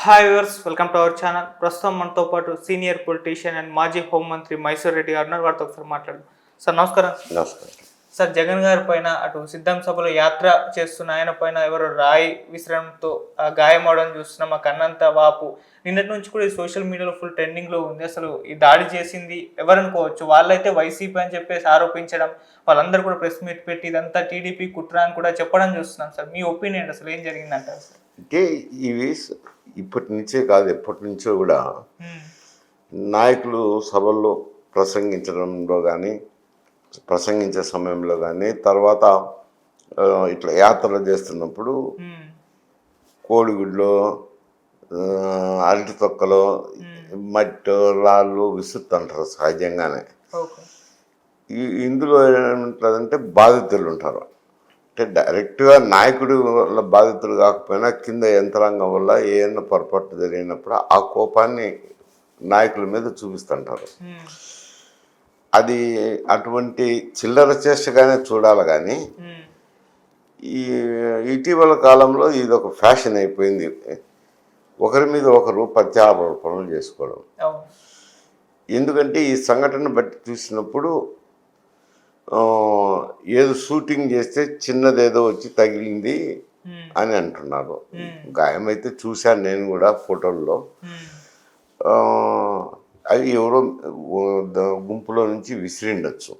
Hi viewers, welcome to our channel. ప్రస్తుతం మనతో పాటు సీనియర్ పొలిటీషియన్ అండ్ మాజీ హోంమంత్రి మైసూర్ రెడ్డి గారు ఉన్నారు. వారితో ఒకసారి మాట్లాడదాం. సార్ నమస్కారం. నమస్కారం. సార్, జగన్ గారి పైన అటు సిద్ధం సభలో యాత్ర చేస్తున్న ఆయన పైన ఎవరో రాయి విసరంతో గాయం అవడం చూస్తున్నాం. ఆ కన్నంత వాపు నిన్నటి నుంచి కూడా ఈ సోషల్ మీడియాలో ఫుల్ ట్రెండింగ్లో ఉంది. అసలు ఈ దాడి చేసింది ఎవరనుకోవచ్చు? వాళ్ళైతే వైసీపీ అని చెప్పేసి ఆరోపించడం, వాళ్ళందరూ కూడా ప్రెస్ మీట్ పెట్టి ఇదంతా టీడీపీ కుట్ర అని కూడా చెప్పడం చూస్తున్నాం. సార్, మీ ఒపీనియన్ అసలు ఏం జరిగిందంటారు సార్? అంటే ఇవి ఇప్పటి నుంచే కాదు, ఎప్పటి నుంచో కూడా నాయకులు సభల్లో ప్రసంగించడంలో కానీ, ప్రసంగించే సమయంలో కానీ, తర్వాత ఇట్లా యాత్రలు చేస్తున్నప్పుడు కోడిగుడ్లో, అరటి తొక్కలో మట్టి రాళ్ళు విసురుతుంటారు సహజంగానే. ఇందులో ఏమంటుందంటే బాధితులు ఉంటారు. అంటే డైరెక్ట్గా నాయకుడి వల్ల బాధితులు కాకపోయినా కింద యంత్రాంగం వల్ల ఏమన్నా పొరపాటు జరిగినప్పుడు ఆ కోపాన్ని నాయకుల మీద చూపిస్తుంటారు. అది అటువంటి చిల్లర చేష్టగానే చూడాలి. కానీ ఈ ఇటీవల కాలంలో ఇది ఒక ఫ్యాషన్ అయిపోయింది, ఒకరి మీద ఒకరు ప్రత్యారోపణలు చేసుకోవడం. ఎందుకంటే ఈ సంఘటన బట్టి చూసినప్పుడు ఏదో షూటింగ్ చేస్తే చిన్నదేదో వచ్చి తగిలింది అని అంటున్నారు. గాయం అయితే చూశాను నేను కూడా ఫోటోల్లో. అవి ఎవరో గుంపులో నుంచి విసిరిండొచ్చు.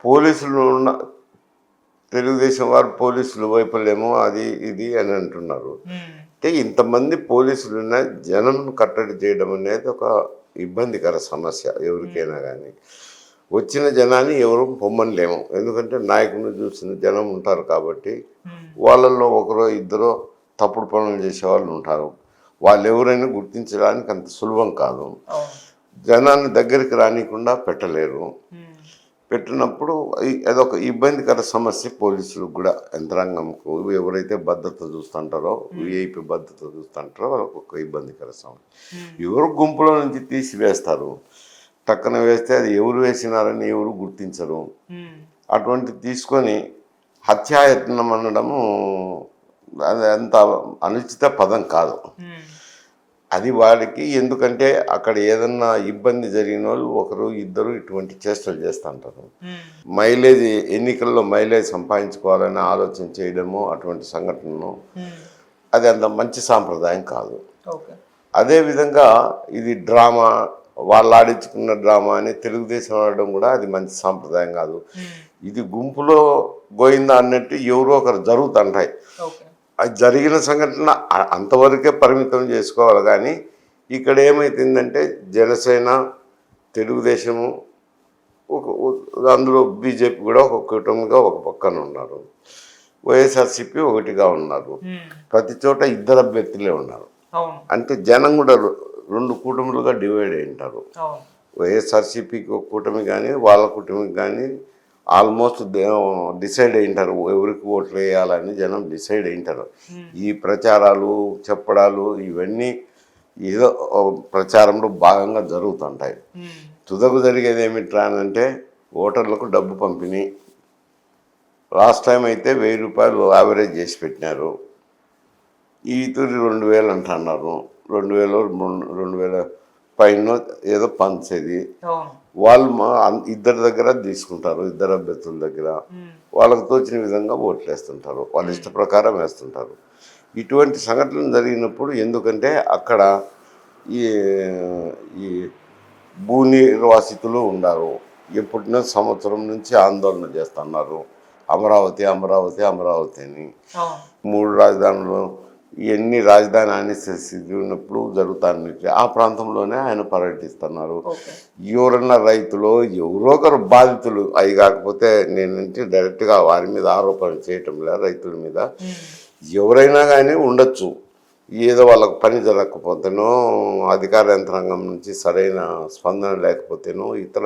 పోలీసులు తెలుగుదేశం వారు పోలీసులు వైపులేమో అది ఇది అని అంటున్నారు. అంటే ఇంతమంది పోలీసులు ఉన్న జనం కట్టడి చేయడం అనేది ఒక ఇబ్బందికర సమస్య ఎవరికైనా. కానీ వచ్చిన జనాన్ని ఎవరు పొమ్మనిలేము, ఎందుకంటే నాయకుని చూసిన జనం ఉంటారు కాబట్టి. వాళ్ళల్లో ఒకరో ఇద్దరో తప్పుడు పనులు చేసేవాళ్ళు ఉంటారు. వాళ్ళు ఎవరైనా గుర్తించడానికి అంత సులభం కాదు. జనాన్ని దగ్గరికి రానికుండా పెట్టలేరు. పెట్టినప్పుడు అదొక ఇబ్బందికర సమస్య పోలీసులకు కూడా, యంత్రాంగంకు. ఎవరైతే భద్రత చూస్తుంటారో, విఐపి భద్రత చూస్తుంటారో వాళ్ళకు ఒక ఇబ్బందికర సమస్య. ఎవరు గుంపులో నుంచి తీసివేస్తారు, టక్కన వేస్తే అది ఎవరు వేసినారని ఎవరు గుర్తించరు. అటువంటి తీసుకొని హత్యాయత్నం అనడము అది అంత అనుచిత పదం కాదు. అది వాడికి, ఎందుకంటే అక్కడ ఏదన్నా ఇబ్బంది జరిగిన వాళ్ళు ఒకరు ఇద్దరు ఇటువంటి చేష్టలు చేస్తుంటారు. మైలేజ్, ఎన్నికల్లో మైలేజ్ సంపాదించుకోవాలని ఆలోచన చేయడము, అటువంటి సంఘటనను, అది అంత మంచి సాంప్రదాయం కాదు. అదేవిధంగా ఇది డ్రామా, వాళ్ళు ఆడించుకున్న డ్రామా అని తెలుగుదేశం ఆడడం కూడా అది మంచి సాంప్రదాయం కాదు. ఇది గుంపులో గోయిందా అన్నట్టు ఎవరో ఒకరు జరుగుతుంటాయి. అది జరిగిన సంఘటన అంతవరకే పరిమితం చేసుకోవాలి. కానీ ఇక్కడ ఏమైతుందంటే జనసేన, తెలుగుదేశము, అందులో బీజేపీ కూడా ఒక కుటుంబంగా ఒక పక్కన ఉన్నారు, వైఎస్ఆర్సీపీ ఒకటిగా ఉన్నారు. ప్రతి చోట ఇద్దరు అభ్యర్థులే ఉన్నారు. అంటే జనం కూడా రెండు కూటములుగా డివైడ్ అయి ఉంటారు. వైఎస్ఆర్సీపీకి ఒక కూటమి కానీ, వాళ్ళ కూటమికి కానీ ఆల్మోస్ట్ డిసైడ్ అయింటారు ఎవరికి ఓట్లు వేయాలని. జనం డిసైడ్ అయింటారు. ఈ ప్రచారాలు చెప్పడాలు ఇవన్నీ ఏదో ప్రచారంలో భాగంగా జరుగుతుంటాయి. తుదకు జరిగేది ఏమిట్రా అంటే ఓటర్లకు డబ్బు పంపిణీ. లాస్ట్ టైం అయితే 1000 రూపాయలు యావరేజ్ చేసి పెట్టినారు. ఈ తూరి 2000 అంటున్నారు. 2000 పైన ఏదో పంచేది. వాళ్ళు ఇద్దరి దగ్గర తీసుకుంటారు, ఇద్దరు అభ్యర్థుల దగ్గర. వాళ్ళకు తోచిన విధంగా ఓట్లు వేస్తుంటారు, వాళ్ళ ఇష్ట ప్రకారం వేస్తుంటారు. ఇటువంటి సంఘటనలు జరిగినప్పుడు, ఎందుకంటే అక్కడ ఈ భూ నిర్వాసితులు ఉన్నారు. ఎప్పుడున్న సంవత్సరం నుంచి ఆందోళన చేస్తున్నారు, అమరావతి అమరావతి అమరావతి అని. 3 రాజధానులు, ఇవన్నీ రాజధాని అనేసి ఉన్నప్పుడు జరుగుతాయి. ఆ ప్రాంతంలోనే ఆయన పర్యటిస్తున్నారు. ఎవరన్నా రైతులు, ఎవరో ఒకరు బాధితులు అవి కాకపోతే, నేనంటే డైరెక్ట్గా వారి మీద ఆరోపణ చేయటం లేదు, రైతుల మీద. ఎవరైనా కానీ ఉండొచ్చు, ఏదో వాళ్ళకు పని జరగకపోతేనో, అధికార యంత్రాంగం నుంచి సరైన స్పందన లేకపోతేనో, ఇతర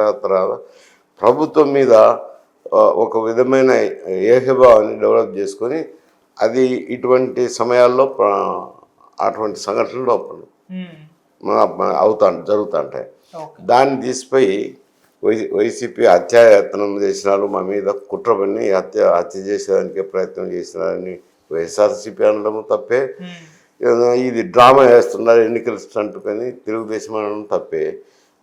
ప్రభుత్వం మీద ఒక విధమైన ఏకభావాన్ని డెవలప్ చేసుకొని, అది ఇటువంటి సమయాల్లో అటువంటి సంఘటనలు జరుగుతుంటాయి. దాన్ని తీసిపోయి వైసీపీ హత్యాయత్నం చేసినారు, మా మీద కుట్ర పన్ని హత్య చేసేదానికే ప్రయత్నం చేసినారని వైఎస్ఆర్సీపీ అనడము తప్పే. ఇది డ్రామా వేస్తున్నారు ఎన్నికల స్టంట్ కానీ తెలుగుదేశం అనడం తప్పే.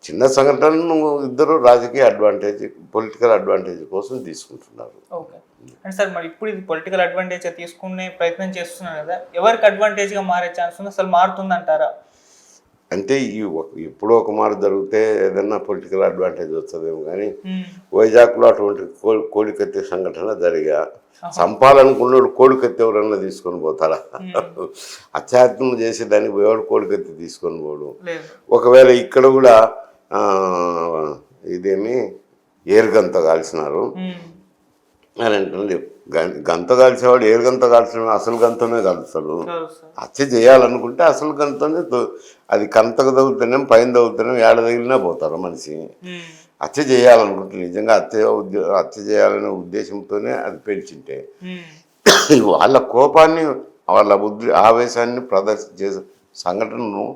చిన్న సంఘటనను ఇద్దరు రాజకీయ అడ్వాంటేజ్, పొలిటికల్ అడ్వాంటేజ్ కోసం తీసుకుంటున్నారు. ఓకే. అంటే సార్ మరి ఇప్పుడు ఇది పొలిటికల్ అడ్వాంటేజ్ తీసుకునే ప్రయత్నం చేస్తున్నారు కదా, ఎవరికి అడ్వాంటేజ్గా మారే ఛాన్స్ ఉంది, అసలు మారుతుందంటారా? అంటే ఎప్పుడో ఒక మాట జరిగితే ఏదన్నా పొలిటికల్ అడ్వాంటేజ్ వస్తుందేమో కానీ వైజాగ్లో అటువంటి కోడికత్తి సంఘటన జరిగా చంపాలనుకున్నాడు కోడికత్తి ఎవరన్నా తీసుకొని పోతారా? అత్యాత్మ చేసేదానికి ఎవడు కోడికత్తి తీసుకొని పోడు. ఒకవేళ ఇక్కడ కూడా ఇదేమి ఏరుగంత కాల్చినారు అని అంటే గంత కాల్చేవాడు ఏరుగంత కాల్చిన అసలు గంతనే కాలుస్తాడు. హత్య చేయాలనుకుంటే అసలు గంతనే అది కంతకు తగులుతున్నాం పైన తగులుతున్నాం ఏడ తగిలినా పోతారు మనిషి. హత్య చేయాలనుకుంటే నిజంగా హత్య చేయాలనే ఉద్దేశంతోనే అది పెంచింటే వాళ్ళ కోపాన్ని వాళ్ళ ఆవేశాన్ని ప్రదర్శించే సంఘటనను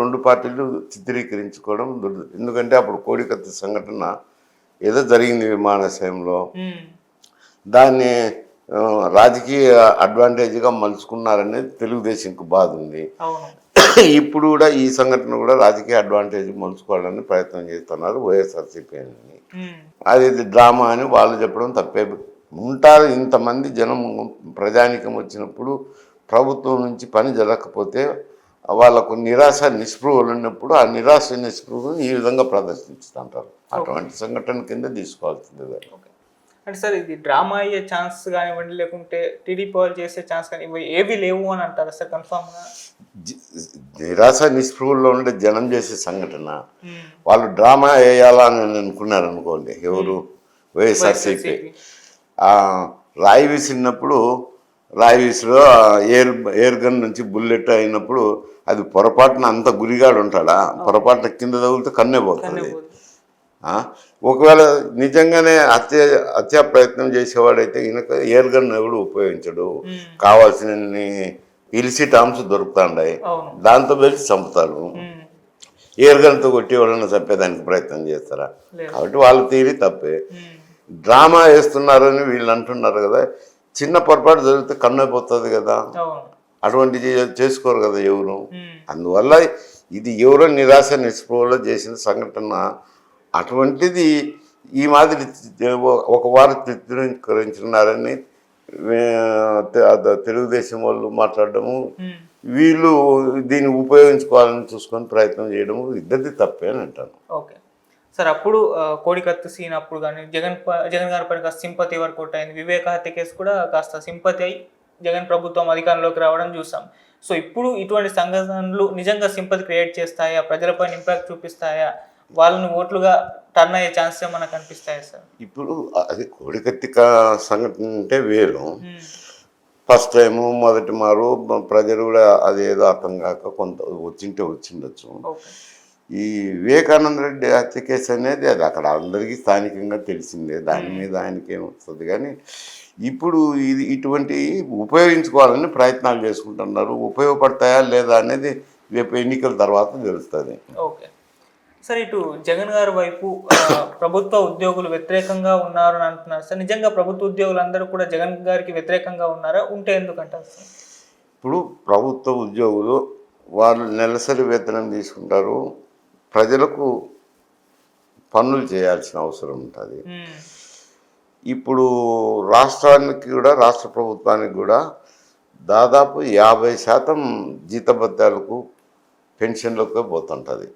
రెండు పార్టీలు చిత్రీకరించుకోవడం దొడ్డు. ఎందుకంటే అప్పుడు కోడికత్తి సంఘటన ఏదో జరిగింది విమానాశ్రయంలో, దాన్ని రాజకీయ అడ్వాంటేజ్గా మలుచుకున్నారనేది తెలుగుదేశంకు బాధ ఉంది. ఇప్పుడు కూడా ఈ సంఘటన కూడా రాజకీయ అడ్వాంటేజ్ మలుచుకోవాలని ప్రయత్నం చేస్తున్నారు వైఎస్ఆర్సీపీ అని. అది డ్రామా అని వాళ్ళు చెప్పడం తప్పే ఉంటారు. ఇంతమంది జనం ప్రజానికం వచ్చినప్పుడు ప్రభుత్వం నుంచి పని జరగకపోతే వాళ్ళకు నిరాశ నిస్పృహలు ఉన్నప్పుడు ఆ నిరాశ నిస్పృహను ఈ విధంగా ప్రదర్శిస్తుంటారు. అటువంటి సంఘటన కింద తీసుకోవాల్సింది. అంటే సార్ ఇది డ్రామా అయ్యే ఛాన్స్ కానివ్వండి, లేకుంటే టీడీపీ వాళ్ళు చేసే ఛాన్స్ కానీ ఏవి లేవు అని అంటారా సార్ కన్ఫామ్గా? నిరాశ నిస్పృహల్లో ఉండే జనం చేసే సంఘటన వాళ్ళు డ్రామా వేయాలని అనుకున్నారు అనుకోండి. ఎవరు? వైఎస్ఆర్సీపీ. రాయి విసిరినప్పుడు రాయి విసిలో ఎయిర్ గన్ నుంచి బుల్లెట్ అయినప్పుడు అది పొరపాటున అంత గురిగాడు ఉంటాడా? పొరపాటున కింద తగిలితే కన్నే పోతుంది. ఒకవేళ నిజంగానే హత్యా ప్రయత్నం చేసేవాడైతే ఈయనకు ఎయిర్ గన్ ఎవడు ఉపయోగించడు. కావాల్సిన ఇలిసిట్ ఆర్మ్స్ దొరుకుతాయి, దాంతో వెళ్ళి చంపుతారు. ఎయిర్ గన్తో కొట్టి ఎవరన్నా చంపేదానికి ప్రయత్నం చేస్తారా? కాబట్టి వాళ్ళ తీరి తప్పే. డ్రామా వేస్తున్నారని వీళ్ళు అంటున్నారు కదా, చిన్న పొరపాటు జరిగితే కన్నైపోతుంది కదా, అటువంటి చేసుకోరు కదా ఎవరు. అందువల్ల ఇది ఎవరో నిరాశ నిస్పృహలో చేసిన సంఘటన. అటువంటిది ఈ మాదిరి ఒక వారు చిత్రీకరించున్నారని తెలుగుదేశం వాళ్ళు మాట్లాడడము, వీళ్ళు దీన్ని ఉపయోగించుకోవాలని చూసుకొని ప్రయత్నం చేయడము ఇద్దరిది తప్పే అని అంటాను. ఓకే సార్, అప్పుడు కోడికత్తి సీన్ అప్పుడు కానీ జగన్ గారి పైన కాస్త సింపతి వర్కౌట్ అయింది. వివేక హత్య కేసు కూడా కాస్త సింపతి అయి జగన్ ప్రభుత్వం అధికారంలోకి రావడం చూసాం. సో ఇప్పుడు ఇటువంటి సంఘటనలు నిజంగా సింపతి క్రియేట్ చేస్తాయా, ప్రజలపైన ఇంపాక్ట్ చూపిస్తాయా, వాళ్ళని ఓట్లుగా టర్న్ అయ్యే ఛాన్స్ ఏమన్నా కనిపిస్తాయా సార్? ఇప్పుడు అది కోడికత్తి సంఘటన అంటే వేరు. ఫస్ట్ టైము మొదటి మారు ప్రజలు కూడా అది ఏదో అర్థం కాక కొంత వచ్చిండొచ్చు. ఈ వివేకానంద రెడ్డి హత్య కేసు అనేది అది అక్కడ అందరికీ స్థానికంగా తెలిసిందే, దాని మీద ఆయనకి ఏమొస్తుంది. కానీ ఇప్పుడు ఇది ఇటువంటి ఉపయోగించుకోవాలని ప్రయత్నాలు చేసుకుంటున్నారు. ఉపయోగపడతాయా లేదా అనేది రేపు ఎన్నికల తర్వాత తెలుస్తుంది. ఓకే సార్, ఇటు జగన్ గారి వైపు ప్రభుత్వ ఉద్యోగులు వ్యతిరేకంగా ఉన్నారు అని అంటున్నారు సార్. నిజంగా ప్రభుత్వ ఉద్యోగులు అందరూ కూడా జగన్ గారికి వ్యతిరేకంగా ఉన్నారా? ఉంటే ఎందుకంటారు సార్? ఇప్పుడు ప్రభుత్వ ఉద్యోగులు వాళ్ళు నెలసరి వేతనం తీసుకుంటారు, ప్రజలకు పన్నులు చేయాల్సిన అవసరం ఉంటుంది. ఇప్పుడు రాష్ట్రానికి కూడా రాష్ట్ర ప్రభుత్వానికి కూడా దాదాపు 50% జీతభత్యాలకు పెన్షన్లకు పోతుంటుంది.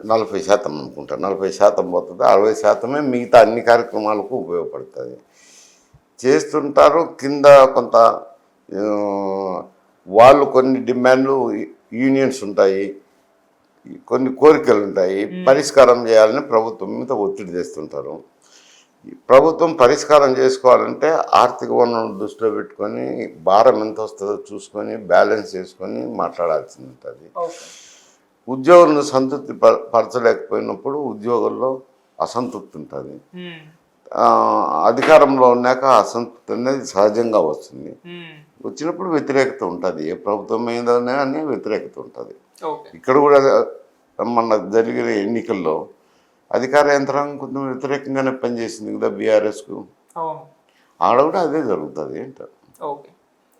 40% అనుకుంటా, 40% పోతుంది. 60% మిగతా అన్ని కార్యక్రమాలకు ఉపయోగపడుతుంది. చేస్తుంటారు. కింద కొంత వాళ్ళు కొన్ని డిమాండ్లు యూనియన్స్ ఉంటాయి, కొన్ని కోరికలు ఉంటాయి, పరిష్కారం చేయాలని ప్రభుత్వం మీద ఒత్తిడి చేస్తుంటారు. ప్రభుత్వం పరిష్కారం చేసుకోవాలంటే ఆర్థిక వనరులను దృష్టిలో పెట్టుకొని భారం ఎంత వస్తుందో చూసుకొని బ్యాలెన్స్ చేసుకొని మాట్లాడాల్సి ఉంటుంది. ఉద్యోగులను సంతృప్తి పరచలేకపోయినప్పుడు ఉద్యోగుల్లో అసంతృప్తి ఉంటుంది. అధికారంలో ఉన్నాక అసంతృప్తి అనేది సహజంగా వస్తుంది. వచ్చినప్పుడు వ్యతిరేకత ఉంటుంది. ఏ ప్రభుత్వం మీదనే అని వ్యతిరేకత ఉంటుంది. ఇక్కడ కూడా మొన్న జరిగిన ఎన్నికల్లో అధికార యంత్రాంగం కొంచెం వ్యతిరేకంగానే పనిచేసింది కదా బీఆర్ఎస్కు. ఆడ కూడా అదే జరుగుతుంది ఏంటో. ఓకే.